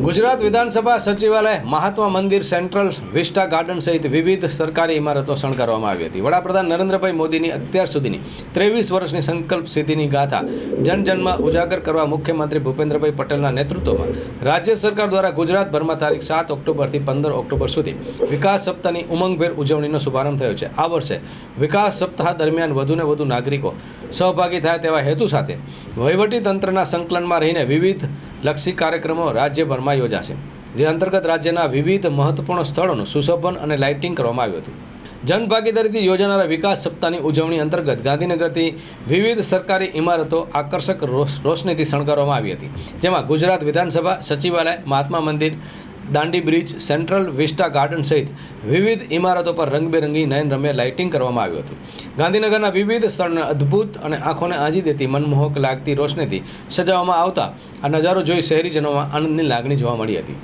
ગુજરાત વિધાનસભા સચિવાલય, Mahatma Mandir, central vista garden સહિત વિવિધ સરકારી ઇમારતો શણગારવામાં આવી હતી. વડાપ્રધાન નરેન્દ્રભાઈ મોદીની અત્યાર સુધીની 23 વર્ષની સંકલ્પ સિદ્ધિની ગાથા જનજનમાં ઉજાગર કરવા મુખ્યમંત્રી ભૂપેન્દ્રભાઈ પટેલના નેતૃત્વમાં રાજ્ય સરકાર દ્વારા ગુજરાતભરમાં તારીખ 7 ઓક્ટોબરથી 15 ઓક્ટોબર સુધી વિકાસ સપ્તાહની ઉમંગભેર ઉજવણીનો શુભારંભ થયો છે. આ વર્ષે વિકાસ સપ્તાહ દરમિયાન વધુને વધુ નાગરિકો સહભાગી થાય તેવા હેતુ સાથે વહીવટી તંત્રના સંકલનમાં રહીને વિવિધ લક્ષી કાર્યક્રમો રાજ્યભરમાં યોજાશે, જે અંતર્ગત રાજ્યના વિવિધ મહત્વપૂર્ણ સ્થળોનું સુશોભન અને લાઇટિંગ કરવામાં આવ્યું હતું. જનભાગીદારીથી યોજાનારા વિકાસ સપ્તાહની ઉજવણી અંતર્ગત ગાંધીનગરથી વિવિધ સરકારી ઇમારતો આકર્ષક રોશનીથી શણગારવામાં આવી હતી, જેમાં ગુજરાત વિધાનસભા સચિવાલય, Mahatma Mandir, Dandi bridge, central vista garden સહિત વિવિધ ઇમારતો પર રંગબેરંગી નયનરમ્ય લાઇટિંગ કરવામાં આવ્યું હતું. ગાંધીનગરના વિવિધ સ્થળોને અદ્ભુત અને આંખોને આંજી દેતી મનમોહક લાગતી રોશનીથી સજાવવામાં આવતા આ નજારો જોઈ શહેરીજનોમાં આનંદની લાગણી જોવા મળી હતી.